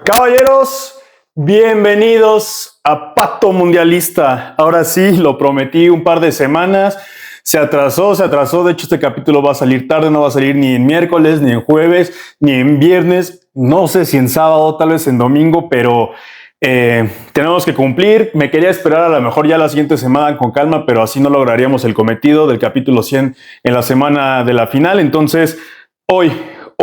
Caballeros, bienvenidos a Pacto Mundialista. Ahora sí, lo prometí un par de semanas. Se atrasó. De hecho, este capítulo va a salir tarde, no va a salir ni en miércoles, ni en jueves, ni en viernes. No sé si en sábado, tal vez en domingo, pero tenemos que cumplir. Me quería esperar a lo mejor ya la siguiente semana con calma, pero así no lograríamos el cometido del capítulo 100 en la semana de la final. Entonces,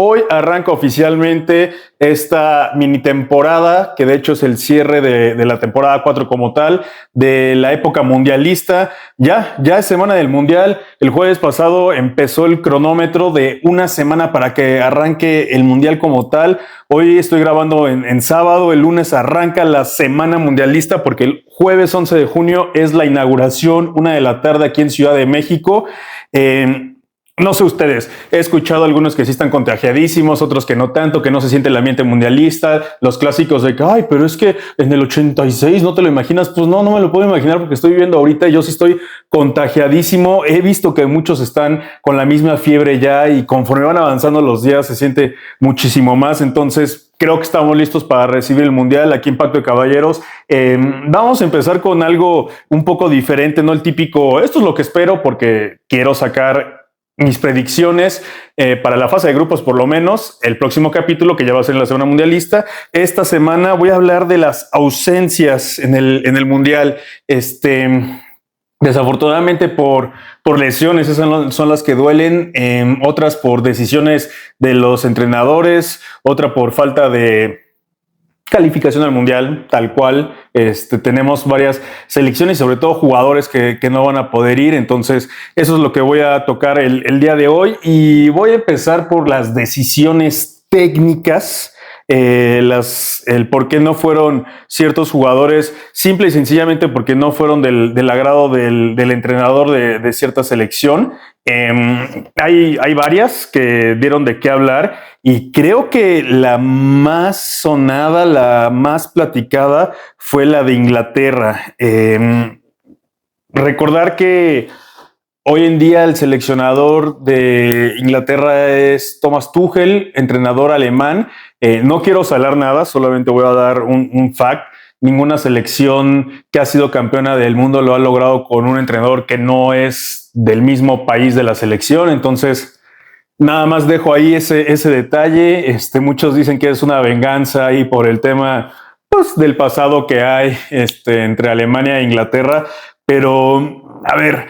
Hoy arranca oficialmente esta mini temporada, que de hecho es el cierre de la temporada 4 como tal, de la época mundialista. Ya es semana del Mundial. El jueves pasado empezó el cronómetro de una semana para que arranque el Mundial como tal. Hoy estoy grabando en sábado, el lunes arranca la semana mundialista porque el jueves 11 de junio es la inauguración, 1 de la tarde aquí en Ciudad de México. No sé ustedes, he escuchado algunos que sí están contagiadísimos, otros que no tanto, que no se siente el ambiente mundialista, los clásicos de que, ay, pero es que en el 86 no te lo imaginas. Pues no me lo puedo imaginar porque estoy viviendo ahorita y yo sí estoy contagiadísimo. He visto que muchos están con la misma fiebre ya y conforme van avanzando los días se siente muchísimo más. Entonces, creo que estamos listos para recibir el Mundial aquí en Pacto de Caballeros. Vamos a empezar con algo un poco diferente, no el típico, esto es lo que espero porque quiero sacar mis predicciones para la fase de grupos, por lo menos el próximo capítulo, que ya va a ser en la semana mundialista. Esta semana voy a hablar de las ausencias en el Mundial. Desafortunadamente por lesiones, esas son las que duelen, otras por decisiones de los entrenadores, otra por falta de calificación al Mundial, tal cual. Tenemos varias selecciones y sobre todo jugadores que no van a poder ir. Entonces, eso es lo que voy a tocar el día de hoy. Y voy a empezar por las decisiones técnicas, el por qué no fueron ciertos jugadores, simple y sencillamente porque no fueron del agrado del entrenador de cierta selección. Hay varias que dieron de qué hablar y creo que la más sonada, la más platicada fue la de Inglaterra. Recordar que hoy en día el seleccionador de Inglaterra es Thomas Tuchel, entrenador alemán. No quiero salar nada, solamente voy a dar un fact. Ninguna selección que ha sido campeona del mundo lo ha logrado con un entrenador que no es del mismo país de la selección. Entonces, nada más dejo ahí ese detalle. Muchos dicen que es una venganza ahí por el tema, pues, del pasado que hay entre Alemania e Inglaterra. Pero, a ver,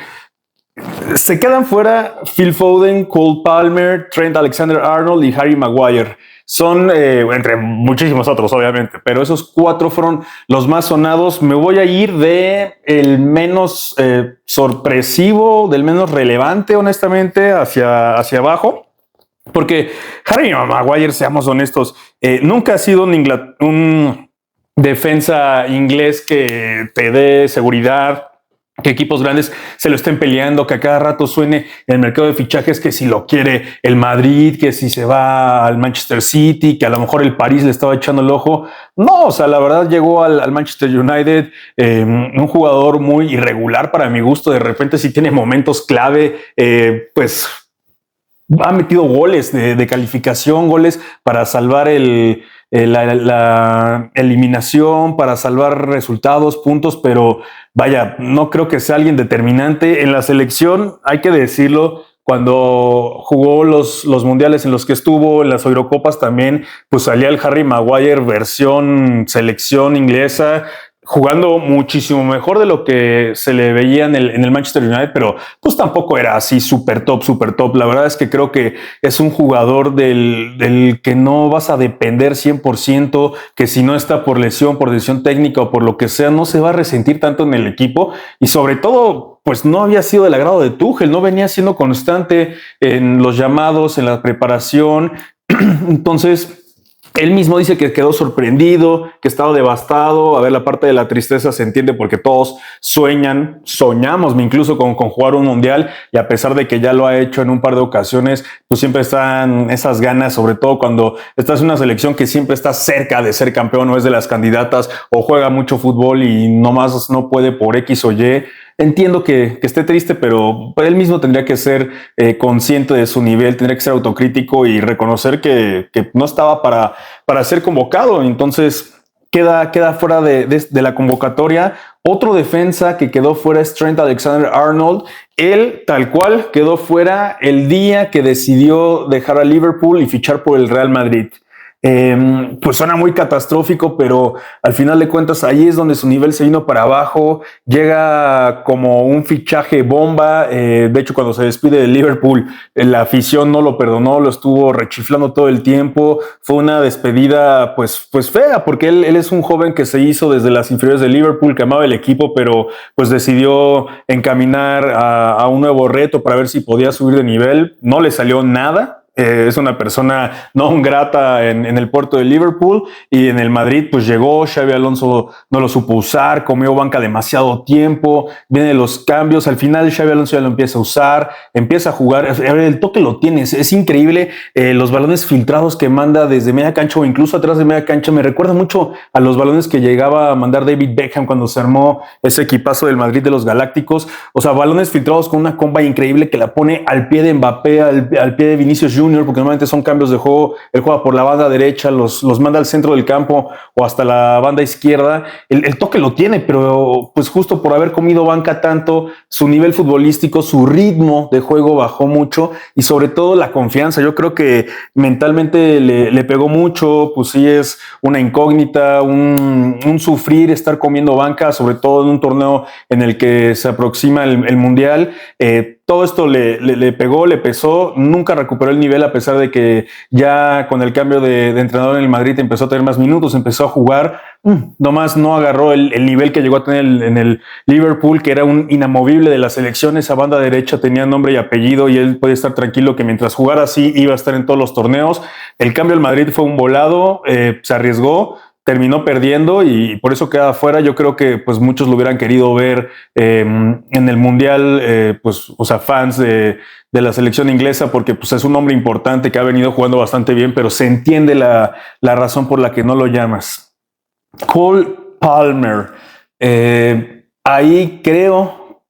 se quedan fuera Phil Foden, Cole Palmer, Trent Alexander-Arnold y Harry Maguire. Son, entre muchísimos otros, obviamente, pero esos 4 fueron los más sonados. Me voy a ir de el menos sorpresivo, del menos relevante, honestamente, hacia abajo. Porque Harry Maguire, seamos honestos, nunca ha sido un defensa inglés que te dé seguridad, que equipos grandes se lo estén peleando, que a cada rato suene en el mercado de fichajes que si lo quiere el Madrid, que si se va al Manchester City, que a lo mejor el París le estaba echando el ojo. No, o sea, la verdad llegó al Manchester United, un jugador muy irregular para mi gusto. De repente sí tiene momentos clave, pues ha metido goles de calificación, goles para salvar la eliminación, para salvar resultados, puntos, pero vaya, no creo que sea alguien determinante en la selección. Hay que decirlo, cuando jugó los mundiales en los que estuvo, en las Eurocopas también, pues salía el Harry Maguire versión selección inglesa, jugando muchísimo mejor de lo que se le veía en el Manchester United, pero pues tampoco era así súper top. La verdad es que creo que es un jugador del que no vas a depender 100%, que si no está por lesión, por decisión técnica o por lo que sea, no se va a resentir tanto en el equipo. Y sobre todo, pues no había sido del agrado de Tuchel, no venía siendo constante en los llamados, en la preparación. Entonces, él mismo dice que quedó sorprendido, que estaba devastado. A ver, la parte de la tristeza se entiende porque todos soñamos incluso con jugar un mundial, y a pesar de que ya lo ha hecho en un par de ocasiones, pues siempre están esas ganas, sobre todo cuando estás en una selección que siempre está cerca de ser campeón o es de las candidatas o juega mucho fútbol y nomás no puede por X o Y. entiendo que esté triste, pero él mismo tendría que ser consciente de su nivel, tendría que ser autocrítico y reconocer que no estaba para ser convocado. Entonces queda fuera de la convocatoria. Otro defensa que quedó fuera es Trent Alexander-Arnold. Él, tal cual, quedó fuera el día que decidió dejar a Liverpool y fichar por el Real Madrid. Pues suena muy catastrófico, pero al final de cuentas ahí es donde su nivel se vino para abajo. Llega como un fichaje bomba. De hecho, cuando se despide de Liverpool, la afición no lo perdonó, lo estuvo rechiflando todo el tiempo. Fue una despedida pues fea, porque él es un joven que se hizo desde las inferiores de Liverpool, que amaba el equipo, pero pues decidió encaminar a un nuevo reto para ver si podía subir de nivel. No le salió nada. Es una persona no grata en el puerto de Liverpool, y en el Madrid pues llegó, Xabi Alonso no lo supo usar, comió banca demasiado tiempo, vienen los cambios, al final Xabi Alonso ya lo empieza a usar, empieza a jugar, el toque lo tienes, es increíble, los balones filtrados que manda desde media cancha o incluso atrás de media cancha, me recuerda mucho a los balones que llegaba a mandar David Beckham cuando se armó ese equipazo del Madrid de los Galácticos. O sea, balones filtrados con una comba increíble que la pone al pie de Mbappé, al pie de Vinicius Junior, porque normalmente son cambios de juego. Él juega por la banda derecha, los manda al centro del campo o hasta la banda izquierda. El toque lo tiene, pero pues justo por haber comido banca tanto, su nivel futbolístico, su ritmo de juego bajó mucho, y sobre todo la confianza. Yo creo que mentalmente le pegó mucho. Pues sí, es una incógnita, un sufrir estar comiendo banca, sobre todo en un torneo en el que se aproxima el Mundial. Todo esto le pegó, le pesó, nunca recuperó el nivel, a pesar de que ya con el cambio de entrenador en el Madrid empezó a tener más minutos, empezó a jugar, nomás no agarró el nivel que llegó a tener en el Liverpool, que era un inamovible de la selección. Esa banda derecha tenía nombre y apellido, y él podía estar tranquilo que mientras jugara así iba a estar en todos los torneos. El cambio al Madrid fue un volado, se arriesgó, terminó perdiendo y por eso queda afuera. Yo creo que pues muchos lo hubieran querido ver en el Mundial, pues, o sea, fans de la selección inglesa, porque pues es un hombre importante que ha venido jugando bastante bien, pero se entiende la razón por la que no lo llamas. Cole Palmer, ahí creo,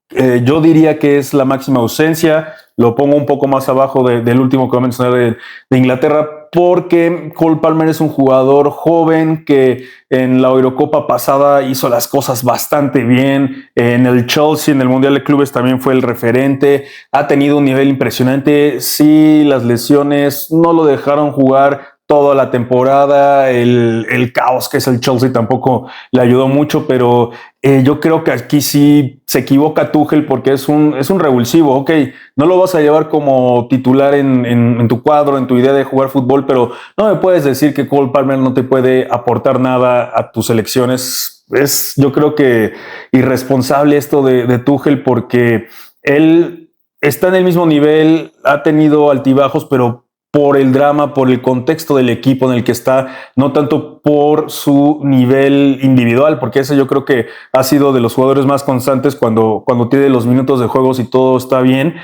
yo diría que es la máxima ausencia. Lo pongo un poco más abajo del último que voy a mencionar de Inglaterra, porque Cole Palmer es un jugador joven que en la Eurocopa pasada hizo las cosas bastante bien. En el Chelsea, en el Mundial de Clubes, también fue el referente. Ha tenido un nivel impresionante. Sí, las lesiones no lo dejaron jugar toda la temporada. El caos que es el Chelsea tampoco le ayudó mucho, pero yo creo que aquí sí se equivoca Tuchel, porque es un revulsivo. Ok, no lo vas a llevar como titular en tu cuadro, en tu idea de jugar fútbol, pero no me puedes decir que Cole Palmer no te puede aportar nada a tus selecciones. Es, yo creo que irresponsable esto de Tuchel, porque él está en el mismo nivel, ha tenido altibajos, pero por el drama, por el contexto del equipo en el que está, no tanto por su nivel individual, porque ese yo creo que ha sido de los jugadores más constantes cuando tiene los minutos de juegos y todo está bien.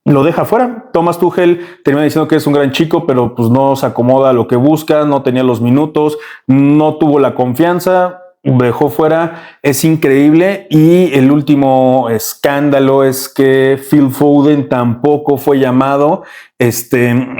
Lo deja fuera. Thomas Tuchel termina diciendo que es un gran chico, pero pues no se acomoda a lo que busca, no tenía los minutos, no tuvo la confianza, dejó fuera. Es increíble. Y el último escándalo es que Phil Foden tampoco fue llamado.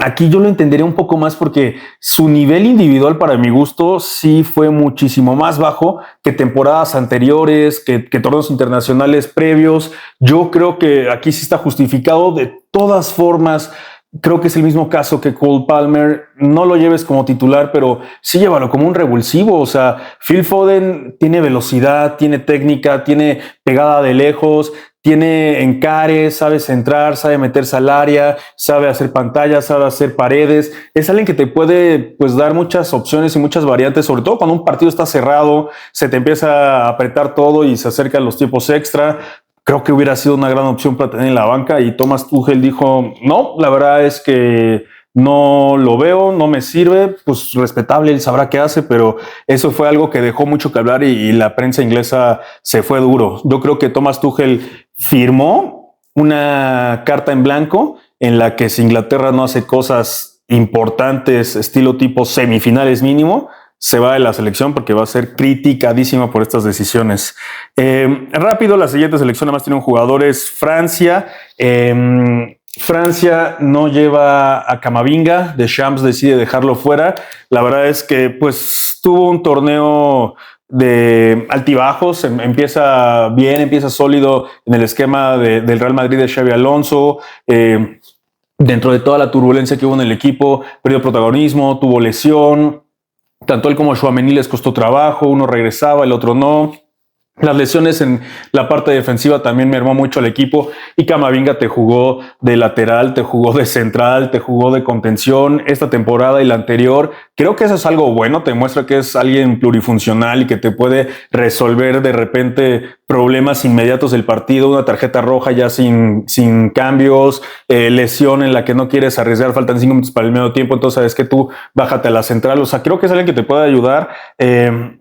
Aquí yo lo entendería un poco más, porque su nivel individual, para mi gusto, sí fue muchísimo más bajo que temporadas anteriores, que torneos internacionales previos. Yo creo que aquí sí está justificado. De todas formas, creo que es el mismo caso que Cole Palmer. No lo lleves como titular, pero sí llévalo como un revulsivo. O sea, Phil Foden tiene velocidad, tiene técnica, tiene pegada de lejos, tiene encares, sabe centrar, sabe meterse al área, sabe hacer pantallas, sabe hacer paredes. Es alguien que te puede pues dar muchas opciones y muchas variantes, sobre todo cuando un partido está cerrado, se te empieza a apretar todo y se acercan los tiempos extra. Creo que hubiera sido una gran opción para tener en la banca, y Thomas Tuchel dijo, no, la verdad es que no lo veo, no me sirve. Pues respetable, él sabrá qué hace, pero eso fue algo que dejó mucho que hablar, y la prensa inglesa se fue duro. Yo creo que Thomas Tuchel firmó una carta en blanco en la que si Inglaterra no hace cosas importantes, estilo tipo semifinales mínimo, se va de la selección porque va a ser criticadísimo por estas decisiones. Rápido, la siguiente selección además tiene un jugador, es Francia. Francia no lleva a Camavinga, Deschamps decide dejarlo fuera. La verdad es que pues tuvo un torneo de altibajos, empieza bien, empieza sólido en el esquema del Real Madrid de Xabi Alonso. Dentro de toda la turbulencia que hubo en el equipo, perdió protagonismo, tuvo lesión. Tanto él como Tchouaméni les costó trabajo, uno regresaba, el otro no. Las lesiones en la parte defensiva también mermó mucho al equipo y Camavinga te jugó de lateral, te jugó de central, te jugó de contención esta temporada y la anterior. Creo que eso es algo bueno, te muestra que es alguien plurifuncional y que te puede resolver de repente problemas inmediatos del partido, una tarjeta roja ya sin cambios, lesión en la que no quieres arriesgar, faltan 5 minutos para el medio tiempo, entonces sabes que tú bájate a la central. O sea, creo que es alguien que te puede ayudar.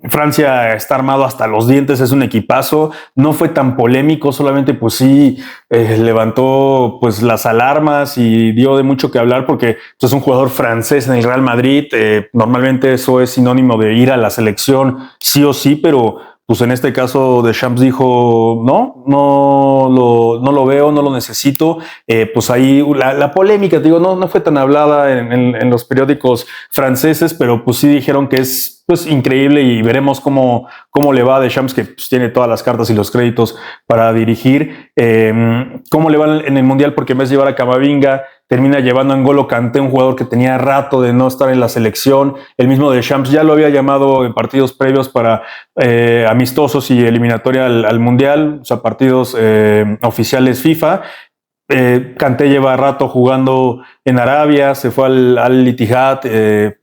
Francia está armado hasta los dientes, es un equipazo, no fue tan polémico, solamente pues sí levantó pues las alarmas y dio de mucho que hablar porque pues, es un jugador francés en el Real Madrid. Normalmente eso es sinónimo de ir a la selección sí o sí, pero pues en este caso Deschamps dijo no lo veo, no lo necesito. Pues ahí la polémica, digo, no fue tan hablada en los periódicos franceses, pero pues sí dijeron que es pues increíble y veremos cómo le va a Deschamps, que pues, tiene todas las cartas y los créditos para dirigir. Cómo le va en el Mundial, porque en vez de llevar a Camavinga, termina llevando a N'Golo Kanté, un jugador que tenía rato de no estar en la selección. El mismo Deschamps ya lo había llamado en partidos previos para amistosos y eliminatoria al Mundial, o sea, partidos oficiales FIFA. Kanté lleva rato jugando en Arabia, se fue al Ittihad,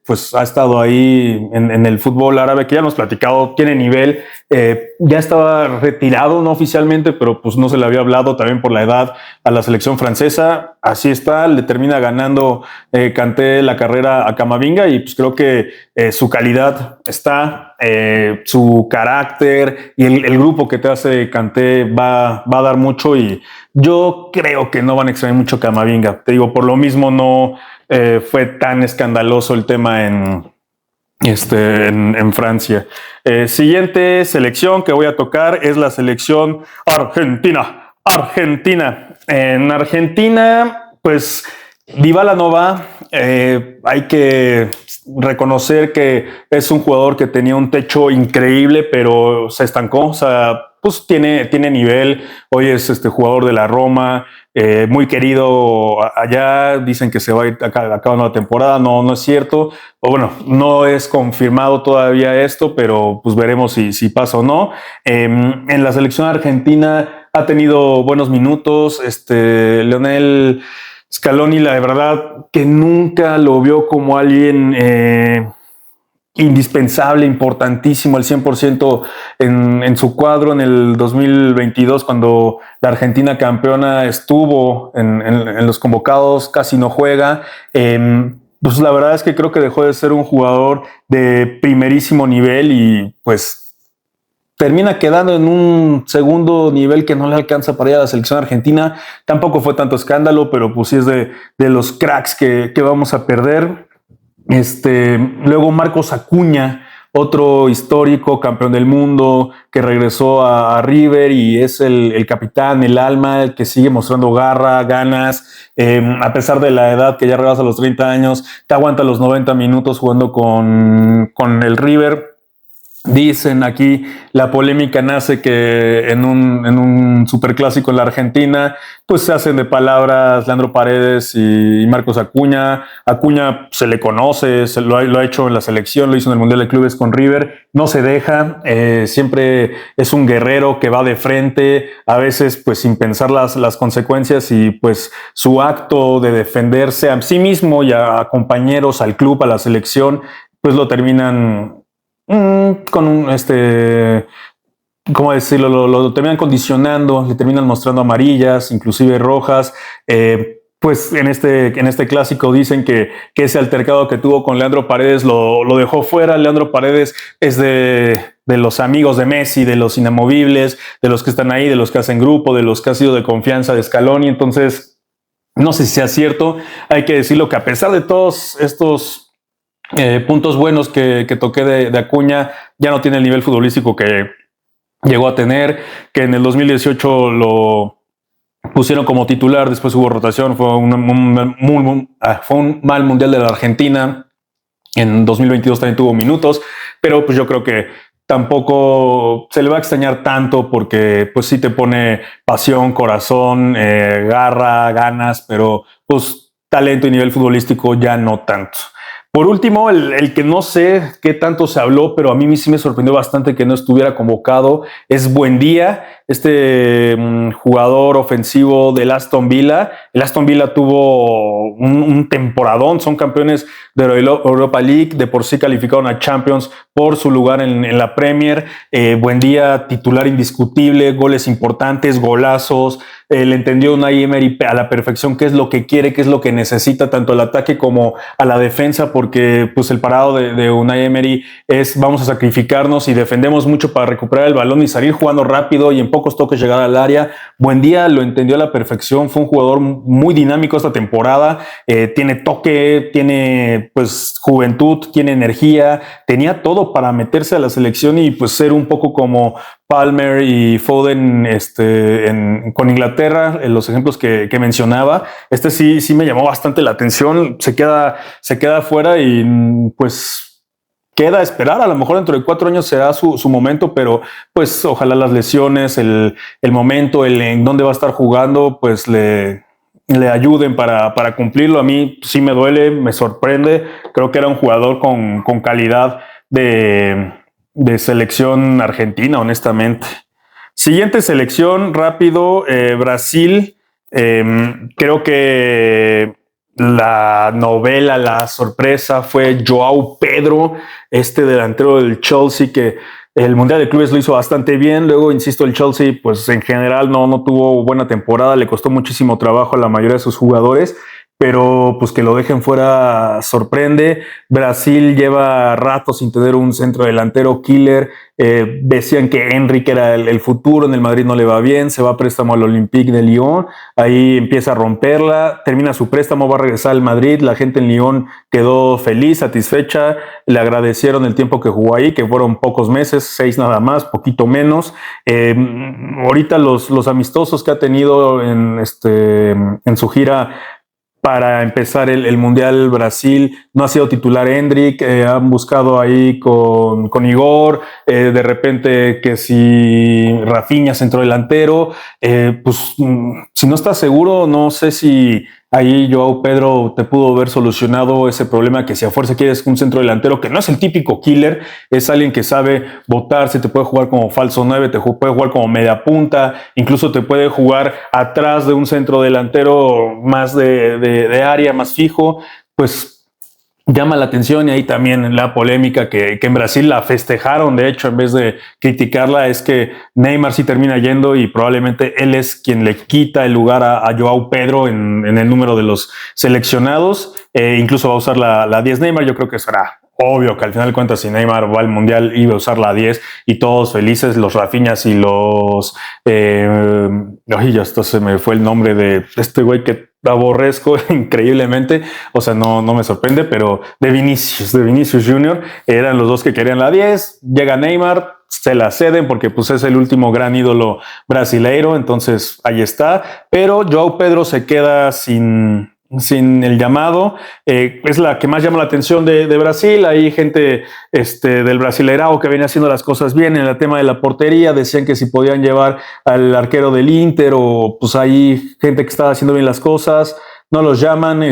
pues ha estado ahí en el fútbol árabe, que ya hemos platicado, tiene nivel. Ya estaba retirado, no oficialmente, pero pues no se le había hablado también por la edad a la selección francesa. Así está, le termina ganando Kanté la carrera a Camavinga y pues creo que su calidad está, su carácter y el grupo que te hace Kanté va a dar mucho y yo creo que no van a extrañar mucho Camavinga. Te digo, por lo mismo no fue tan escandaloso el tema en Francia. Siguiente selección que voy a tocar es la selección Argentina. En Argentina, pues Dybala no va. Hay que reconocer que es un jugador que tenía un techo increíble, pero se estancó. O sea, pues tiene nivel. Hoy es jugador de la Roma, muy querido allá. Dicen que se va a ir acabando la temporada. No es cierto. O bueno, no es confirmado todavía esto, pero pues veremos si pasa o no. En la selección argentina ha tenido buenos minutos. Lionel Scaloni, la verdad que nunca lo vio como alguien indispensable, importantísimo, al 100% en su cuadro. En el 2022, cuando la Argentina campeona, estuvo en los convocados, casi no juega. Pues la verdad es que creo que dejó de ser un jugador de primerísimo nivel y pues termina quedando en un segundo nivel que no le alcanza para ir a la selección argentina. Tampoco fue tanto escándalo, pero pues sí es de los cracks que vamos a perder. Luego Marcos Acuña, otro histórico campeón del mundo que regresó a River y es el capitán, el alma, el que sigue mostrando garra, ganas, a pesar de la edad que ya rebasa los 30 años, te aguanta los 90 minutos jugando con el River. Dicen aquí, la polémica nace que en un superclásico en la Argentina, pues se hacen de palabras Leandro Paredes y Marcos Acuña. Acuña se le conoce, lo ha hecho en la selección, lo hizo en el Mundial de Clubes con River, no se deja, siempre es un guerrero que va de frente, a veces pues sin pensar las consecuencias, y pues su acto de defenderse a sí mismo y a compañeros, al club, a la selección, pues lo terminan con ¿cómo decirlo? Lo terminan condicionando, le terminan mostrando amarillas, inclusive rojas. Pues en este clásico dicen que ese altercado que tuvo con Leandro Paredes lo dejó fuera. Leandro Paredes es de los amigos de Messi, de los inamovibles, de los que están ahí, de los que hacen grupo, de los que ha sido de confianza de Scaloni. Entonces, no sé si sea cierto. Hay que decirlo que a pesar de todos estos Puntos buenos que toqué de Acuña: ya no tiene el nivel futbolístico que llegó a tener, que en el 2018 lo pusieron como titular, después hubo rotación, fue un mal mundial de la Argentina. En 2022 también tuvo minutos, pero pues yo creo que tampoco se le va a extrañar tanto, porque pues sí te pone pasión, corazón, garra, ganas, pero pues talento y nivel futbolístico ya no tanto. Por último, el que no sé qué tanto se habló, pero a mí sí me sorprendió bastante que no estuviera convocado, es Buendía, este jugador ofensivo del Aston Villa. El Aston Villa tuvo un temporadón, son campeones de Europa League, de por sí calificaron a Champions por su lugar en la Premier. Buendía, titular indiscutible, goles importantes, golazos. Le entendió Unai Emery a la perfección qué es lo que quiere, qué es lo que necesita, tanto al ataque como a la defensa, porque pues el parado de Unai Emery es: vamos a sacrificarnos y defendemos mucho para recuperar el balón y salir jugando rápido y en pocos toques llegar al área. Buendía lo entendió a la perfección, fue un jugador muy dinámico esta temporada, tiene toque, tiene pues juventud, tiene energía, tenía todo para meterse a la selección y pues ser un poco como Palmer y Foden con Inglaterra, en los ejemplos que mencionaba. Sí me llamó bastante la atención. Se queda fuera y pues queda a esperar. A lo mejor dentro de 4 años será su momento, pero pues ojalá las lesiones, el momento, en dónde va a estar jugando, pues le ayuden para cumplirlo. A mí sí me duele, me sorprende. Creo que era un jugador con calidad de selección argentina, honestamente. Siguiente selección, rápido, Brasil. Creo que la novela, la sorpresa fue João Pedro, este delantero del Chelsea, que el Mundial de Clubes lo hizo bastante bien. Luego, insisto, el Chelsea pues en general no tuvo buena temporada, le costó muchísimo trabajo a la mayoría de sus jugadores, pero pues que lo dejen fuera sorprende. Brasil lleva rato sin tener un centro delantero killer. Decían que Enrique era el futuro, en el Madrid no le va bien, se va a préstamo al Olympique de Lyon, ahí empieza a romperla, termina su préstamo, va a regresar al Madrid. La gente en Lyon quedó feliz, satisfecha, le agradecieron el tiempo que jugó ahí, que fueron pocos meses, 6 nada más, poquito menos. Ahorita los amistosos que ha tenido en su gira para empezar el Mundial Brasil, no ha sido titular Endrick, han buscado ahí con Igor, de repente que si Rafinha centro delantero, pues si no estás seguro, no sé si ahí João Pedro te pudo haber solucionado ese problema, que si a fuerza quieres un centro delantero que no es el típico killer, es alguien que sabe botarse, te puede jugar como falso 9, te puede jugar como media punta, incluso te puede jugar atrás de un centro delantero más de área, más fijo, pues llama la atención. Y ahí también la polémica que en Brasil la festejaron, de hecho, en vez de criticarla, es que Neymar sí termina yendo y probablemente él es quien le quita el lugar a João Pedro en el número de los seleccionados. Incluso va a usar la 10 Neymar. Yo creo que será obvio que al final de cuentas, si Neymar va al Mundial, iba a usar la 10 y todos felices, los Rafinhas y los... ay, ya hasta se me fue el nombre de este güey que aborrezco increíblemente, o sea, no me sorprende, pero de Vinicius Junior, eran los dos que querían la 10, llega Neymar, se la ceden porque pues es el último gran ídolo brasileiro, entonces ahí está, pero João Pedro se queda sin el llamado. Es la que más llama la atención de Brasil. Hay gente del Brasileirao que viene haciendo las cosas bien en el tema de la portería. Decían que si podían llevar al arquero del Inter, o pues hay gente que estaba haciendo bien las cosas. No los llaman,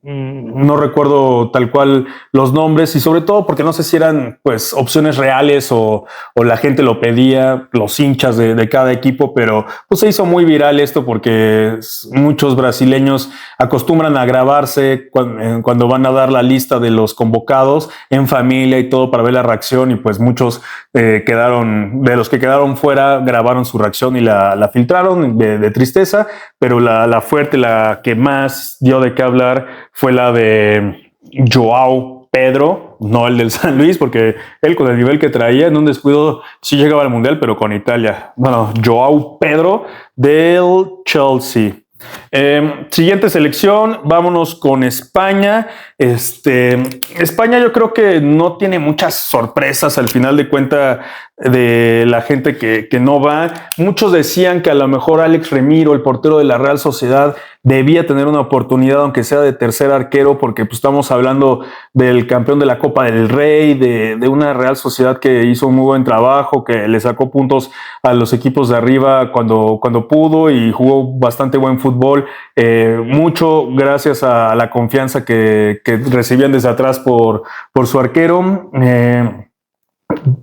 no recuerdo tal cual los nombres, y sobre todo porque no sé si eran pues opciones reales o la gente lo pedía, los hinchas de cada equipo, pero pues se hizo muy viral esto porque muchos brasileños acostumbran a grabarse cuando van a dar la lista de los convocados en familia y todo para ver la reacción, y pues muchos de los que quedaron fuera grabaron su reacción y la filtraron de tristeza, pero la fuerte, la que más dio de qué hablar, fue la de João Pedro, no el del San Luis, porque él con el nivel que traía en un descuido sí llegaba al Mundial, pero con Italia. Bueno, João Pedro del Chelsea. Siguiente selección, vámonos con España. España yo creo que no tiene muchas sorpresas al final de cuenta de la gente que no va. Muchos decían que a lo mejor Alex Remiro, el portero de la Real Sociedad, debía tener una oportunidad, aunque sea de tercer arquero, porque pues, estamos hablando del campeón de la Copa del Rey, de una Real Sociedad que hizo un muy buen trabajo, que le sacó puntos a los equipos de arriba cuando pudo y jugó bastante buen fútbol, mucho gracias a la confianza que recibían desde atrás por su arquero.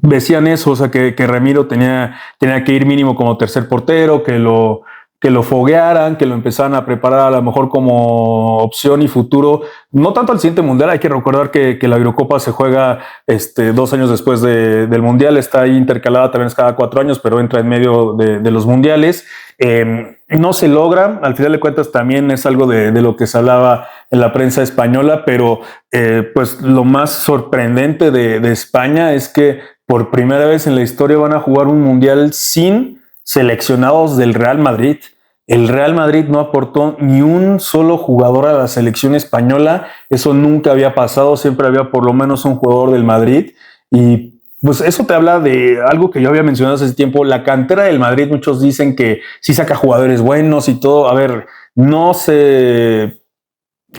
Decían eso, o sea, que Ramiro tenía que ir mínimo como tercer portero, que lo foguearan, que lo empezaran a preparar a lo mejor como opción y futuro, no tanto al siguiente mundial. Hay que recordar que la Eurocopa se juega 2 años después del mundial, está ahí intercalada también cada 4 años, pero entra en medio de los mundiales. No se logra, al final de cuentas también es algo de lo que se hablaba en la prensa española, pero pues lo más sorprendente de España es que por primera vez en la historia van a jugar un mundial sin seleccionados del Real Madrid. El Real Madrid no aportó ni un solo jugador a la selección española, eso nunca había pasado, siempre había por lo menos un jugador del Madrid y pues eso te habla de algo que yo había mencionado hace tiempo, la cantera del Madrid. Muchos dicen que sí saca jugadores buenos y todo. A ver, no se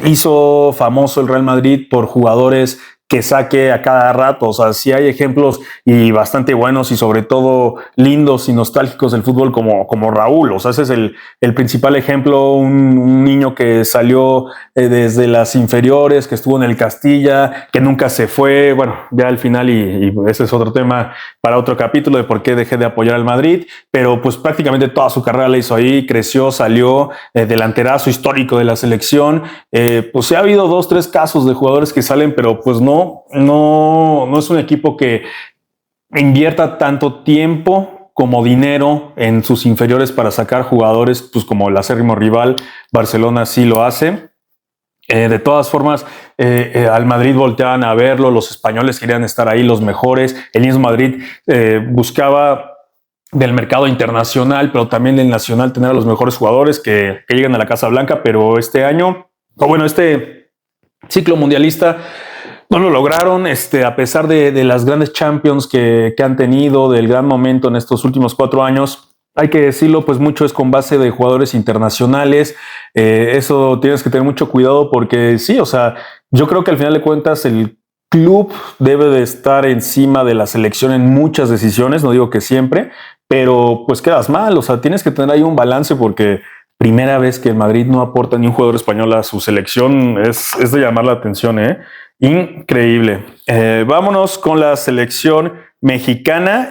hizo famoso el Real Madrid por jugadores que saque a cada rato. O sea, sí hay ejemplos y bastante buenos y sobre todo lindos y nostálgicos del fútbol como Raúl. O sea, ese es el principal ejemplo, un niño que salió desde las inferiores, que estuvo en el Castilla, que nunca se fue. Bueno, ya al final y ese es otro tema para otro capítulo de por qué dejé de apoyar al Madrid, pero pues prácticamente toda su carrera la hizo ahí, creció, salió, delanterazo histórico de la selección. Pues sí ha habido 2, 3 casos de jugadores que salen, pero pues no es un equipo que invierta tanto tiempo como dinero en sus inferiores para sacar jugadores, pues como el acérrimo rival Barcelona sí lo hace. De todas formas, al Madrid volteaban a verlo, los españoles querían estar ahí, los mejores. El mismo Madrid buscaba del mercado internacional, pero también del nacional, tener a los mejores jugadores que lleguen a la Casa Blanca, pero este ciclo mundialista no lo lograron, a pesar de las grandes Champions que han tenido, del gran momento en estos últimos 4 años. Hay que decirlo, pues mucho es con base de jugadores internacionales. Eso tienes que tener mucho cuidado porque sí, o sea, yo creo que al final de cuentas el club debe de estar encima de la selección en muchas decisiones, no digo que siempre, pero pues quedas mal. O sea, tienes que tener ahí un balance porque primera vez que el Madrid no aporta ni un jugador español a su selección es de llamar la atención, ¿eh? Increíble. Vámonos con la selección mexicana.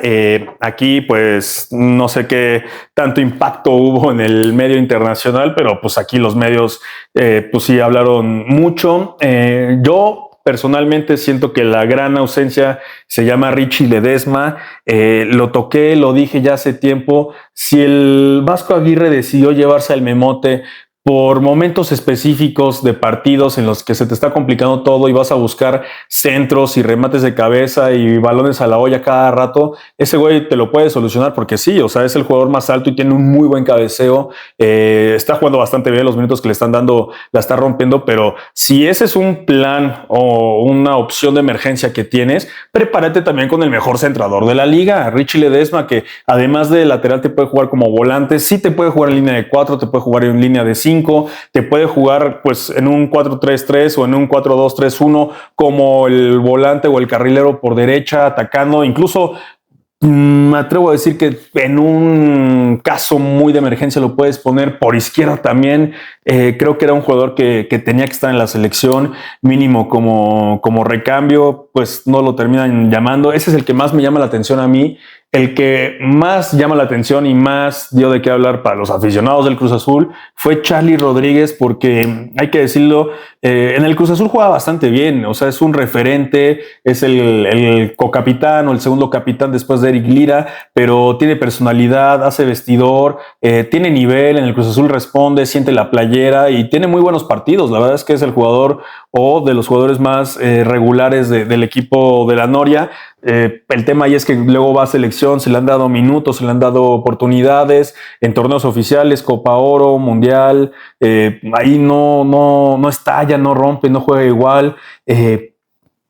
Aquí pues no sé qué tanto impacto hubo en el medio internacional, pero pues aquí los medios pues sí hablaron mucho. Yo personalmente siento que la gran ausencia se llama Richie Ledesma. Lo toqué, lo dije ya hace tiempo. Si el Vasco Aguirre decidió llevarse al Memote por momentos específicos de partidos en los que se te está complicando todo y vas a buscar centros y remates de cabeza y balones a la olla cada rato, ese güey te lo puede solucionar porque sí, o sea, es el jugador más alto y tiene un muy buen cabeceo, está jugando bastante bien, los minutos que le están dando la está rompiendo, pero si ese es un plan o una opción de emergencia que tienes, prepárate también con el mejor centrador de la liga, Richie Ledesma, que además de lateral te puede jugar como volante, sí te puede jugar en línea de 4, te puede jugar en línea de 5, te puede jugar pues en un 4-3-3 o en un 4-2-3-1 como el volante o el carrilero por derecha atacando, incluso me atrevo a decir que en un caso muy de emergencia lo puedes poner por izquierda también. Creo que era un jugador que tenía que estar en la selección mínimo como recambio, pues no lo terminan llamando. Ese es el que más me llama la atención a mí, el que más llama la atención y más dio de qué hablar para los aficionados del Cruz Azul fue Charly Rodríguez, porque hay que decirlo, en el Cruz Azul juega bastante bien, o sea, es un referente, es el cocapitán o el segundo capitán después de Eric Lira, pero tiene personalidad, hace vestidor, tiene nivel, en el Cruz Azul responde, siente la playera y tiene muy buenos partidos. La verdad es que es el jugador o de los jugadores más regulares del equipo de la Noria. El tema ahí es que luego va a selección, se le han dado minutos, se le han dado oportunidades en torneos oficiales, Copa Oro, Mundial, ahí no estalla, no rompe, no juega igual.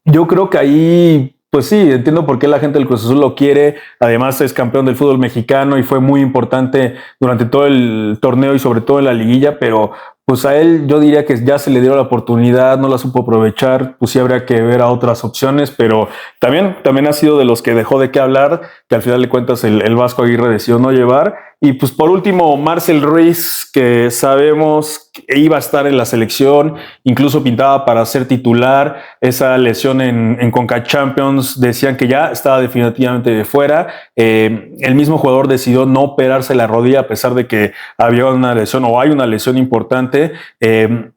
Yo creo que ahí, pues sí, entiendo por qué la gente del Cruz Azul lo quiere. Además es campeón del fútbol mexicano y fue muy importante durante todo el torneo y sobre todo en la liguilla, pero pues a él yo diría que ya se le dio la oportunidad, no la supo aprovechar, pues sí habría que ver a otras opciones, pero también ha sido de los que dejó de qué hablar, que al final de cuentas el Vasco Aguirre decidió no llevar. Y pues por último, Marcel Ruiz, que sabemos que iba a estar en la selección, incluso pintaba para ser titular. Esa lesión en Conca Champions decían que ya estaba definitivamente de fuera. El mismo jugador decidió no operarse la rodilla a pesar de que había una lesión o hay una lesión importante.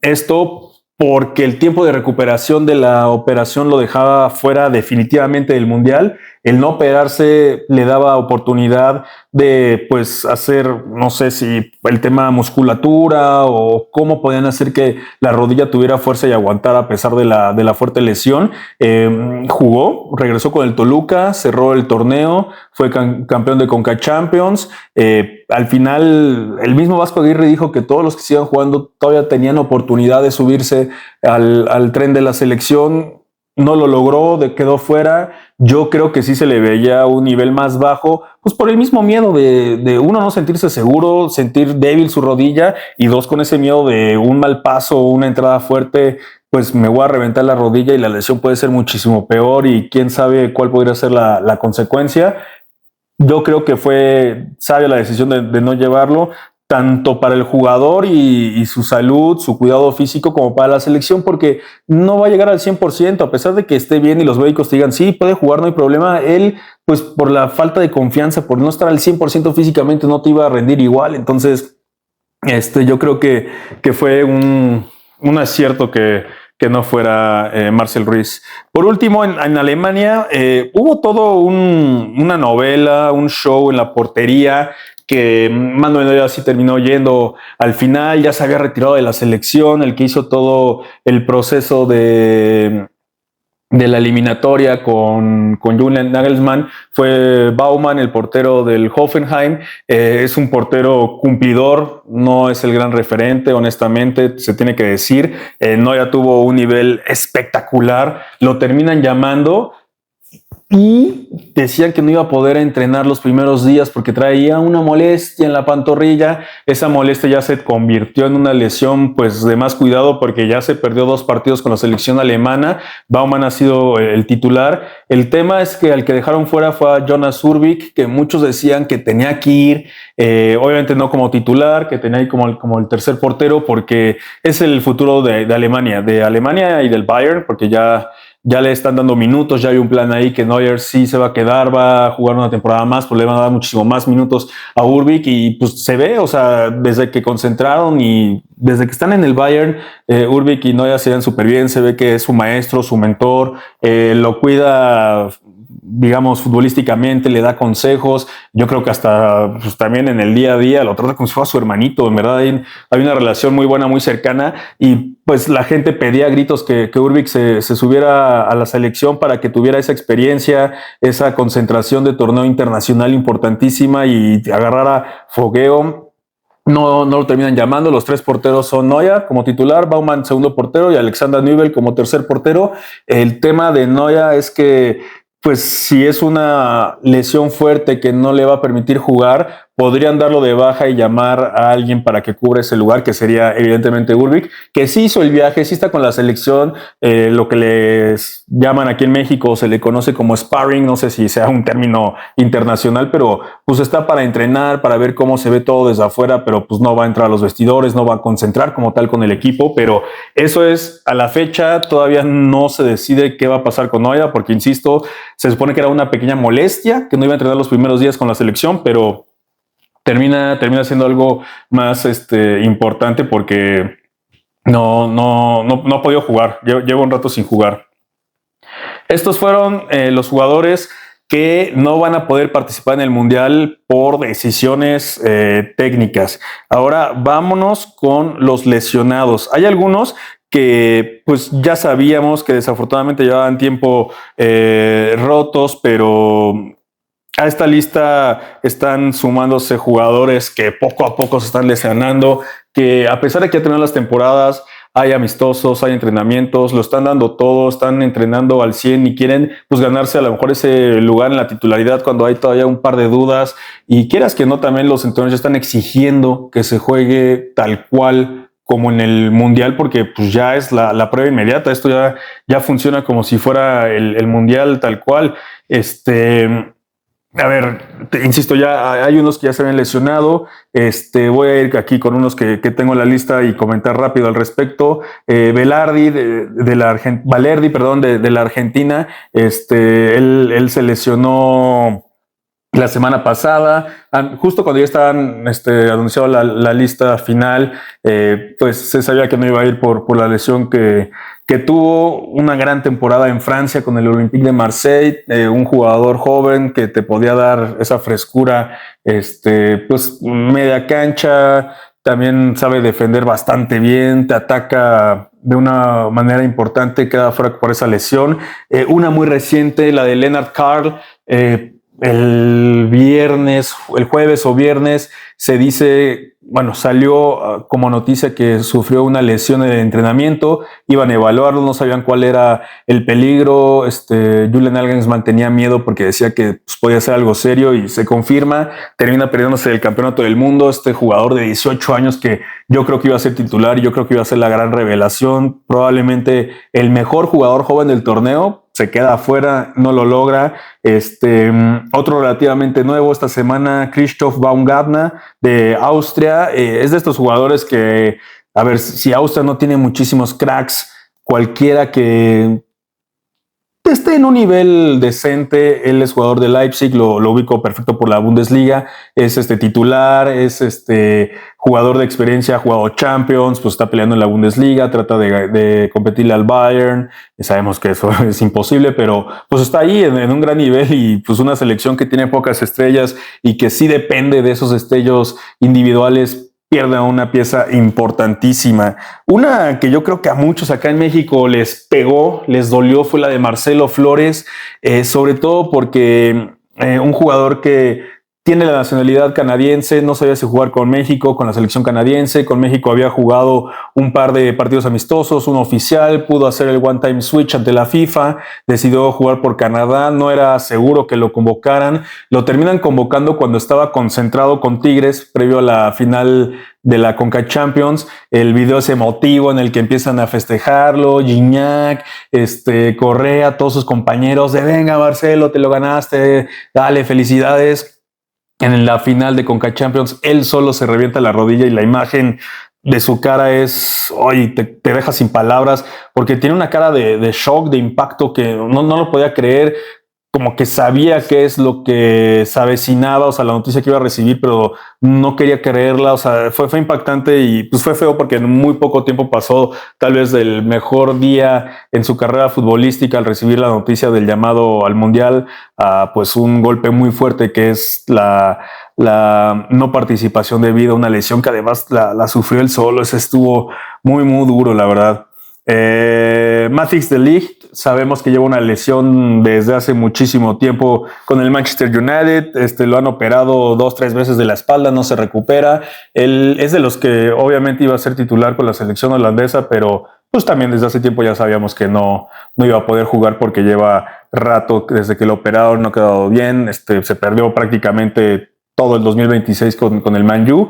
Esto porque el tiempo de recuperación de la operación lo dejaba fuera definitivamente del Mundial. El no operarse le daba oportunidad de pues hacer, no sé si el tema musculatura o cómo podían hacer que la rodilla tuviera fuerza y aguantara a pesar de la fuerte lesión. Jugó, regresó con el Toluca, cerró el torneo, fue campeón de Conca Champions. Al final, el mismo Vasco Aguirre dijo que todos los que sigan jugando todavía tenían oportunidad de subirse al tren de la selección. No lo logró, quedó fuera. Yo creo que sí se le veía un nivel más bajo, pues por el mismo miedo de uno, no sentirse seguro, sentir débil su rodilla, y dos, con ese miedo de un mal paso o una entrada fuerte, pues me voy a reventar la rodilla y la lesión puede ser muchísimo peor y quién sabe cuál podría ser la consecuencia. Yo creo que fue sabia la decisión de no llevarlo, tanto para el jugador y su salud, su cuidado físico, como para la selección, porque no va a llegar al 100%, a pesar de que esté bien y los médicos te digan, sí, puede jugar, no hay problema. Él, pues por la falta de confianza, por no estar al 100% físicamente, no te iba a rendir igual. Entonces, yo creo que fue un acierto que no fuera Marcel Ruiz. Por último, en Alemania hubo todo una novela, un show en la portería, que Manuel Neuer sí terminó yendo al final, ya se había retirado de la selección. El que hizo todo el proceso de la eliminatoria con Julian Nagelsmann fue Baumann, el portero del Hoffenheim. Es un portero cumplidor, no es el gran referente, honestamente, se tiene que decir. Neuer tuvo un nivel espectacular, lo terminan llamando y decían que no iba a poder entrenar los primeros días porque traía una molestia en la pantorrilla. Esa molestia ya se convirtió en una lesión pues de más cuidado, porque ya se perdió 2 partidos con la selección alemana. Baumann ha sido el titular. El tema es que al que dejaron fuera fue a Jonas Urbik, que muchos decían que tenía que ir, obviamente no como titular, que tenía ahí como el tercer portero, porque es el futuro de Alemania y del Bayern, porque ya le están dando minutos, ya hay un plan ahí que Neuer sí se va a quedar, va a jugar una temporada más, pues le van a dar muchísimo más minutos a Urbik, y pues se ve, o sea, desde que concentraron y desde que están en el Bayern, Urbik y Neuer se ven súper bien, se ve que es su maestro, su mentor, lo cuida, digamos, futbolísticamente, le da consejos. Yo creo que hasta pues, también en el día a día lo trata como si fuera su hermanito. En verdad hay una relación muy buena, muy cercana, y pues la gente pedía a gritos que Urbik se subiera a la selección para que tuviera esa experiencia, esa concentración de torneo internacional importantísima y agarrara fogueo. No lo terminan llamando. Los 3 porteros son Neuer como titular, Baumann segundo portero y Alexander Nübel como tercer portero. El tema de Neuer es que pues si es una lesión fuerte que no le va a permitir jugar, podrían darlo de baja y llamar a alguien para que cubra ese lugar, que sería evidentemente Urbik, que sí hizo el viaje, sí está con la selección, lo que les llaman aquí en México, se le conoce como sparring, no sé si sea un término internacional, pero pues está para entrenar, para ver cómo se ve todo desde afuera, pero pues no va a entrar a los vestidores, no va a concentrar como tal con el equipo. Pero eso es a la fecha, todavía no se decide qué va a pasar con Neuer, porque insisto, se supone que era una pequeña molestia, que no iba a entrenar los primeros días con la selección, pero termina siendo algo más importante, porque no ha podido jugar. Lleva un rato sin jugar. Estos fueron los jugadores que no van a poder participar en el Mundial por decisiones técnicas. Ahora vámonos con los lesionados. Hay algunos que pues ya sabíamos que desafortunadamente llevaban tiempo rotos, pero a esta lista están sumándose jugadores que poco a poco se están lesionando, que a pesar de que ya terminaron las temporadas, hay amistosos, hay entrenamientos, lo están dando todo, están entrenando al 100 y quieren pues ganarse a lo mejor ese lugar en la titularidad cuando hay todavía un par de dudas. Y quieras que no, también los entrenadores ya están exigiendo que se juegue tal cual como en el Mundial, porque pues ya es la prueba inmediata. Esto ya funciona como si fuera el Mundial tal cual. A ver, insisto, ya hay unos que ya se habían lesionado. Voy a ir aquí con unos que tengo en la lista y comentar rápido al respecto. Valerdi de la Argentina. Él se lesionó la semana pasada, justo cuando ya estaban anunciado la lista final, pues se sabía que no iba a ir por la lesión que tuvo. Una gran temporada en Francia con el Olympique de Marseille, un jugador joven que te podía dar esa frescura, pues media cancha, también sabe defender bastante bien, te ataca de una manera importante, queda fuera por esa lesión. Una muy reciente, la de Lennart Karl, el jueves o viernes, se dice, bueno, salió como noticia que sufrió una lesión en el entrenamiento, iban a evaluarlo, no sabían cuál era el peligro. Julian Nagelsmann tenía miedo porque decía que pues, podía ser algo serio, y se confirma, termina perdiéndose el campeonato del mundo. Este jugador de 18 años que yo creo que iba a ser titular y yo creo que iba a ser la gran revelación, probablemente el mejor jugador joven del torneo, se queda afuera, no lo logra. Otro relativamente nuevo esta semana, Christoph Baumgartner de Austria. Es de estos jugadores que, a ver, si Austria no tiene muchísimos cracks, cualquiera que esté en un nivel decente, él es jugador de Leipzig, lo ubico perfecto por la Bundesliga, es titular, es jugador de experiencia, ha jugado Champions, pues está peleando en la Bundesliga, trata de competirle al Bayern. Sabemos que eso es imposible, pero pues está ahí en un gran nivel, y pues una selección que tiene pocas estrellas y que sí depende de esos destellos individuales, pierde una pieza importantísima. Una que yo creo que a muchos acá en México les pegó, les dolió, fue la de Marcelo Flores, sobre todo porque un jugador que tiene la nacionalidad canadiense, no sabía si jugar con México, con la selección canadiense. Con México había jugado un par de partidos amistosos, uno oficial, pudo hacer el one-time switch ante la FIFA, decidió jugar por Canadá, no era seguro que lo convocaran, lo terminan convocando cuando estaba concentrado con Tigres, previo a la final de la Conca Champions. El video es emotivo en el que empiezan a festejarlo, Gignac, Correa, todos sus compañeros, de venga Marcelo, te lo ganaste, dale, felicidades. En la final de Conca Champions, él solo se revienta la rodilla, y la imagen de su cara es, oye, te deja sin palabras, porque tiene una cara de shock, de impacto, que no lo podía creer, como que sabía qué es lo que se avecinaba, o sea, la noticia que iba a recibir, pero no quería creerla. O sea, fue impactante, y pues fue feo porque en muy poco tiempo pasó tal vez del mejor día en su carrera futbolística al recibir la noticia del llamado al Mundial a pues un golpe muy fuerte, que es la no participación debido a una lesión que además la sufrió él solo. Ese estuvo muy, muy duro, la verdad. Matthijs de Ligt, sabemos que lleva una lesión desde hace muchísimo tiempo con el Manchester United. Lo han operado 2-3 veces de la espalda, no se recupera. Él es de los que obviamente iba a ser titular con la selección holandesa, pero pues también desde hace tiempo ya sabíamos que no iba a poder jugar, porque lleva rato desde que lo operaron, no ha quedado bien. Se perdió prácticamente todo el 2026 con el Man U,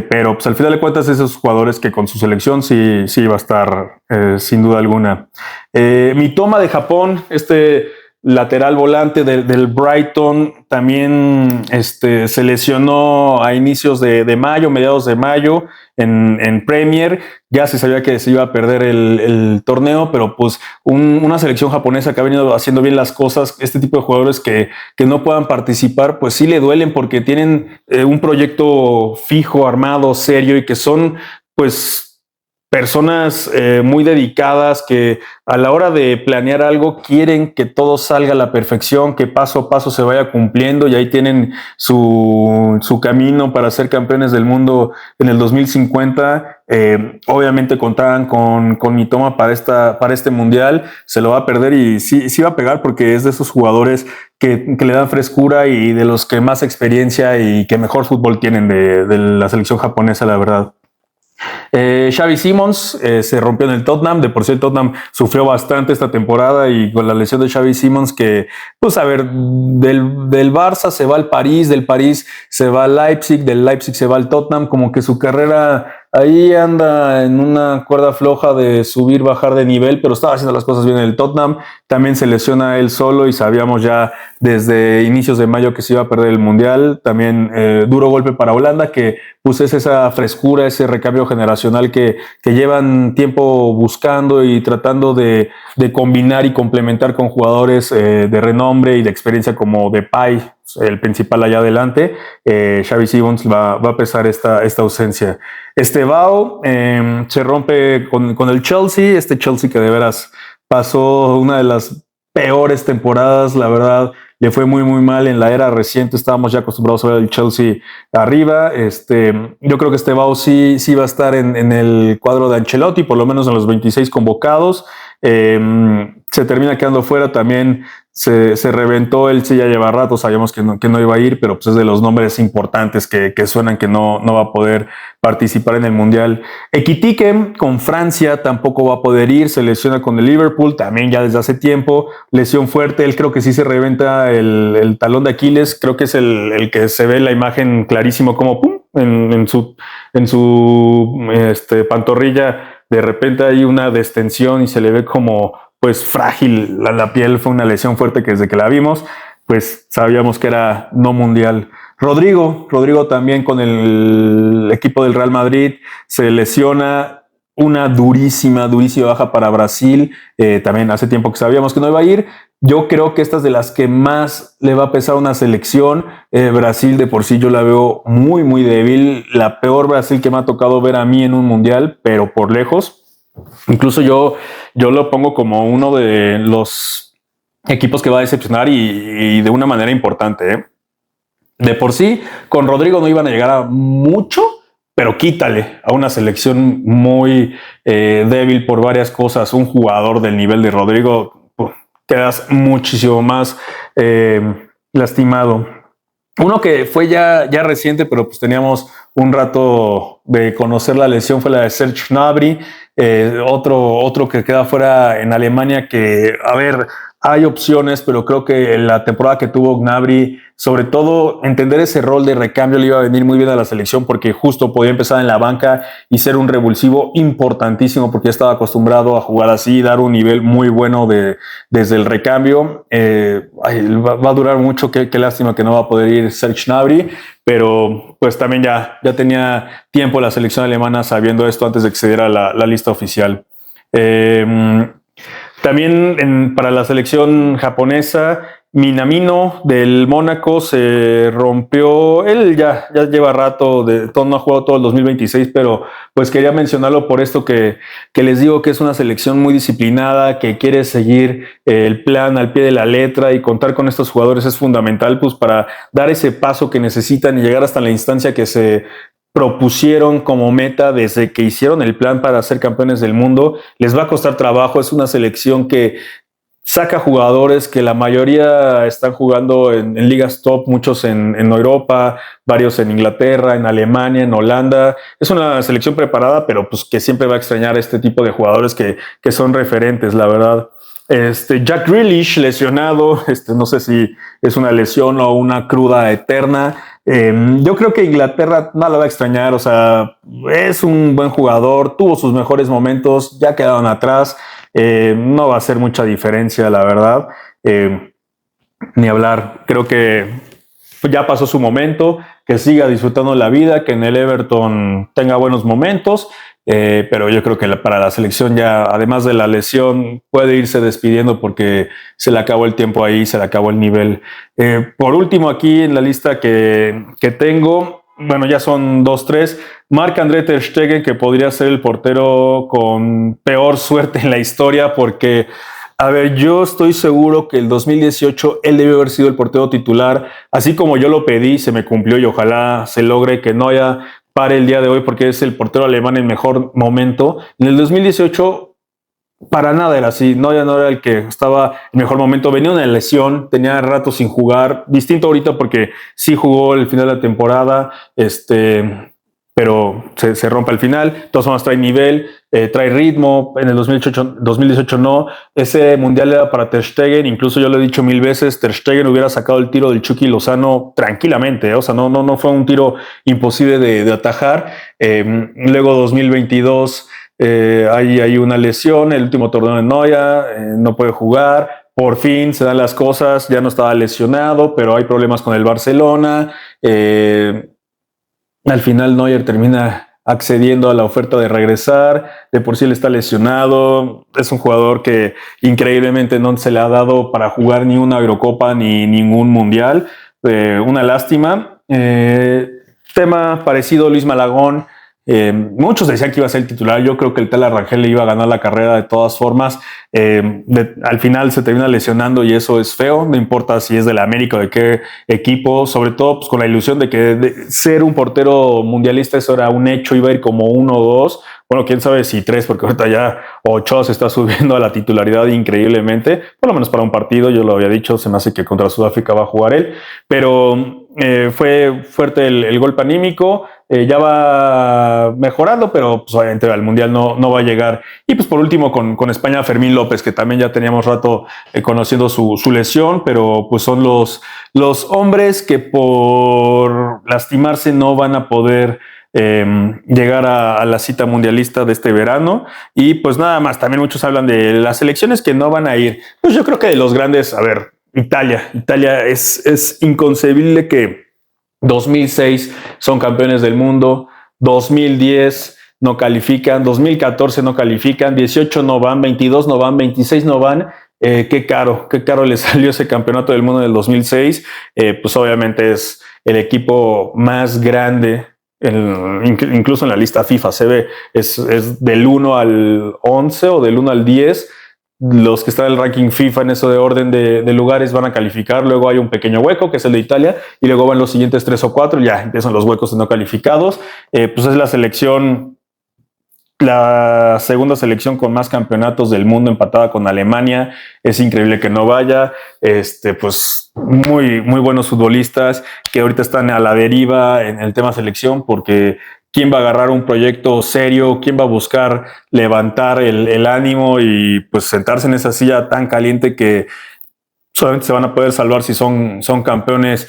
pero pues al final de cuentas esos jugadores que con su selección sí iba a estar sin duda alguna. Mitoma de Japón, lateral volante del Brighton, también se lesionó a inicios de mayo, mediados de mayo en Premier. Ya se sabía que se iba a perder el torneo, pero pues una selección japonesa que ha venido haciendo bien las cosas, este tipo de jugadores que no puedan participar, pues sí le duelen, porque tienen un proyecto fijo, armado, serio, y que son pues personas muy dedicadas que a la hora de planear algo quieren que todo salga a la perfección, que paso a paso se vaya cumpliendo y ahí tienen su camino para ser campeones del mundo en el 2050. Obviamente contaban con Mitoma para este mundial, se lo va a perder y sí va a pegar porque es de esos jugadores que le dan frescura y de los que más experiencia y que mejor fútbol tienen de la selección japonesa, la verdad. Xavi Simons se rompió en el Tottenham. De por sí el Tottenham sufrió bastante esta temporada y con la lesión de Xavi Simons que, pues a ver, del Barça se va al París, del París se va al Leipzig, del Leipzig se va al Tottenham, como que su carrera ahí anda en una cuerda floja de subir, bajar de nivel, pero estaba haciendo las cosas bien en el Tottenham. También se lesiona él solo y sabíamos ya desde inicios de mayo que se iba a perder el Mundial. También duro golpe para Holanda, que pues es esa frescura, ese recambio generacional que llevan tiempo buscando y tratando de combinar y complementar con jugadores de renombre y de experiencia como Depay, el principal allá adelante. Xavi Simons va a pesar esta ausencia. Estevao se rompe con el Chelsea, Chelsea que de veras pasó una de las peores temporadas, la verdad. Le fue muy mal en la era reciente. Estábamos ya acostumbrados a ver el Chelsea arriba. Yo creo que Estevao sí va a estar en el cuadro de Ancelotti, por lo menos en los 26 convocados. Se termina quedando fuera también. Se reventó, él sí ya lleva rato, sabíamos que no iba a ir, pero pues es de los nombres importantes que suenan que no va a poder participar en el Mundial. Ekitike con Francia tampoco va a poder ir, se lesiona con el Liverpool, también ya desde hace tiempo, lesión fuerte, él creo que sí se reventa el talón de Aquiles, creo que es el que se ve la imagen clarísimo como pum, en su pantorrilla, de repente hay una distensión y se le ve como pues frágil la piel. Fue una lesión fuerte que desde que la vimos, pues sabíamos que era no mundial. Rodrigo también con el equipo del Real Madrid se lesiona, una durísima baja para Brasil. También hace tiempo que sabíamos que no iba a ir. Yo creo que esta es de las que más le va a pesar una selección. Brasil de por sí yo la veo muy débil. La peor Brasil que me ha tocado ver a mí en un mundial, pero por lejos. Incluso yo lo pongo como uno de los equipos que va a decepcionar y de una manera importante. De por sí, con Rodrigo no iban a llegar a mucho, pero quítale a una selección muy débil por varias cosas. Un jugador del nivel de Rodrigo, quedas muchísimo más lastimado. Uno que fue ya reciente, pero pues teníamos un rato de conocer la lesión, fue la de Serge Gnabry. Otro que queda fuera en Alemania, que, a ver, hay opciones, pero creo que la temporada que tuvo Gnabry, sobre todo entender ese rol de recambio, le iba a venir muy bien a la selección porque justo podía empezar en la banca y ser un revulsivo importantísimo porque ya estaba acostumbrado a jugar así, dar un nivel muy bueno desde el recambio. Va a durar mucho, qué lástima que no va a poder ir Serge Gnabry, pero pues también ya tenía tiempo la selección alemana sabiendo esto antes de que se diera la lista oficial. También para la selección japonesa, Minamino del Mónaco se rompió. Él ya lleva rato, no ha jugado todo el 2026, pero pues quería mencionarlo por esto que les digo que es una selección muy disciplinada, que quiere seguir el plan al pie de la letra, y contar con estos jugadores es fundamental pues para dar ese paso que necesitan y llegar hasta la instancia que se propusieron como meta desde que hicieron el plan para ser campeones del mundo. Les va a costar trabajo, es una selección que saca jugadores que la mayoría están jugando en ligas top, muchos en Europa, varios en Inglaterra, en Alemania, en Holanda. Es una selección preparada, pero pues que siempre va a extrañar este tipo de jugadores que son referentes, la verdad. Jack Grealish lesionado, no sé si es una lesión o una cruda eterna. Yo creo que Inglaterra no la va a extrañar, o sea, es un buen jugador, tuvo sus mejores momentos, ya quedaron atrás, no va a hacer mucha diferencia, la verdad, ni hablar. Creo que ya pasó su momento, que siga disfrutando la vida, que en el Everton tenga buenos momentos. Pero yo creo que para la selección ya, además de la lesión, puede irse despidiendo porque se le acabó el tiempo ahí, se le acabó el nivel. Por último, aquí en la lista que tengo, bueno, ya son 2-3. Marc-André Ter Stegen, que podría ser el portero con peor suerte en la historia, porque, a ver, yo estoy seguro que el 2018 él debió haber sido el portero titular, así como yo lo pedí, se me cumplió y ojalá se logre que Neuer pare el día de hoy porque es el portero alemán en mejor momento. En el 2018 para nada era así, no, ya no era el que estaba en mejor momento, venía una lesión, tenía rato sin jugar, distinto ahorita porque sí jugó el final de la temporada, pero se rompe al final, de todas formas trae nivel, trae ritmo, en el 2018 no, ese mundial era para Ter Stegen, incluso yo lo he dicho 1000 veces, Ter Stegen hubiera sacado el tiro del Chucky Lozano tranquilamente, o sea, no fue un tiro imposible de atajar, luego 2022 hay una lesión, el último torneo de Neuer, no puede jugar, por fin se dan las cosas, ya no estaba lesionado, pero hay problemas con el Barcelona, al final Neuer termina accediendo a la oferta de regresar, de por sí él está lesionado, es un jugador que increíblemente no se le ha dado para jugar ni una Eurocopa ni ningún Mundial, una lástima. Tema parecido, Luis Malagón, muchos decían que iba a ser el titular, yo creo que el Tela Rangel le iba a ganar la carrera de todas formas, al final se termina lesionando y eso es feo, no importa si es de la América o de qué equipo, sobre todo pues, con la ilusión de que de ser un portero mundialista eso era un hecho, iba a ir como 1 o 2, bueno, quién sabe si 3, porque ahorita ya Ochoa se está subiendo a la titularidad increíblemente, por lo menos para un partido, yo lo había dicho, se me hace que contra Sudáfrica va a jugar él, pero fue fuerte el golpe anímico, ya va mejorando, pero pues, obviamente al Mundial no va a llegar. Y pues por último con España, Fermín López, que también ya teníamos rato conociendo su lesión, pero pues son los hombres que por lastimarse no van a poder llegar a la cita mundialista de este verano. Y pues nada más, también muchos hablan de las selecciones que no van a ir. Pues yo creo que de los grandes, a ver, Italia es inconcebible que 2006 son campeones del mundo, 2010 no califican, 2014 no califican, 18 no van, 22 no van, 26 no van. Qué caro le salió ese campeonato del mundo del 2006. Pues obviamente es el equipo más grande, incluso en la lista FIFA se ve, es del 1 al 11 o del 1 al 10. Los que están en el ranking FIFA en eso de orden de lugares van a calificar, luego hay un pequeño hueco que es el de Italia y luego van los siguientes 3 o 4, ya empiezan los huecos de no calificados, pues es la segunda selección con más campeonatos del mundo empatada con Alemania, es increíble que no vaya, pues muy buenos futbolistas que ahorita están a la deriva en el tema selección porque quién va a agarrar un proyecto serio, quién va a buscar levantar el ánimo y pues sentarse en esa silla tan caliente que solamente se van a poder salvar si son campeones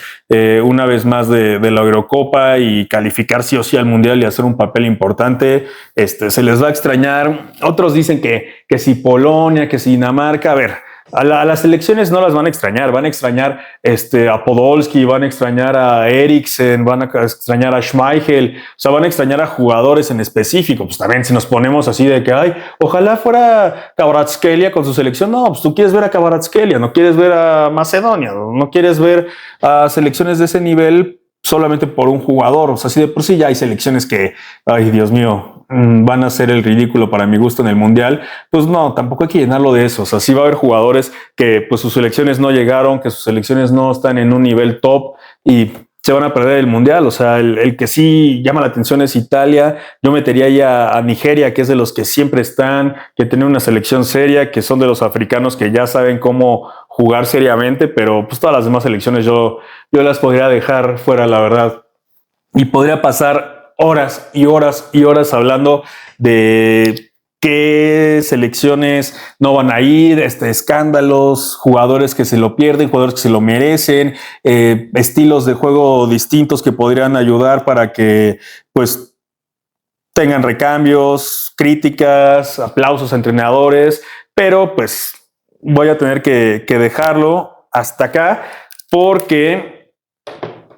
una vez más de la Eurocopa y calificar sí o sí al Mundial y hacer un papel importante. Se les va a extrañar. Otros dicen que si Polonia, que si Dinamarca. A ver, a las selecciones no las van a extrañar a Podolski, van a extrañar a Eriksen, van a extrañar a Schmeichel, o sea, van a extrañar a jugadores en específico. Pues también si nos ponemos así de que, ay, ojalá fuera Kvaratskhelia con su selección, no, pues tú quieres ver a Kvaratskhelia, no quieres ver a Macedonia, no quieres ver a selecciones de ese nivel solamente por un jugador, o sea, si de por sí ya hay selecciones que, ay, Dios mío, van a ser el ridículo para mi gusto en el Mundial, pues no, tampoco hay que llenarlo de eso, o sea, sí va a haber jugadores que pues sus selecciones no llegaron, que sus selecciones no están en un nivel top y se van a perder el Mundial, o sea, el que sí llama la atención es Italia, yo metería ahí a Nigeria, que es de los que siempre están, que tienen una selección seria, que son de los africanos que ya saben cómo jugar seriamente, pero pues todas las demás selecciones yo las podría dejar fuera, la verdad, y podría pasar horas y horas y horas hablando de qué selecciones no van a ir, escándalos, jugadores que se lo pierden, jugadores que se lo merecen, estilos de juego distintos que podrían ayudar para que pues tengan recambios, críticas, aplausos a entrenadores, pero pues voy a tener que dejarlo hasta acá porque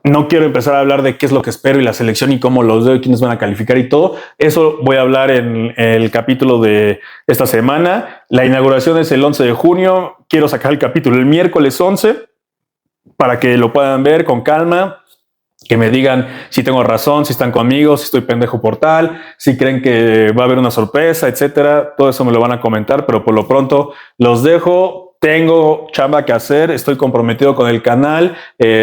no quiero empezar a hablar de qué es lo que espero y la selección y cómo los veo y quiénes van a calificar y todo. Eso voy a hablar en el capítulo de esta semana. La inauguración es el 11 de junio. Quiero sacar el capítulo el miércoles 11 para que lo puedan ver con calma. que me digan si tengo razón, si están conmigo, si estoy pendejo por tal, si creen que va a haber una sorpresa, etcétera. Todo eso me lo van a comentar, pero por lo pronto los dejo. Tengo chamba que hacer, estoy comprometido con el canal,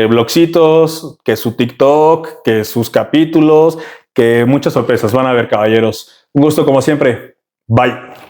blogcitos, que su TikTok, que sus capítulos, que muchas sorpresas van a haber, caballeros. Un gusto como siempre. Bye.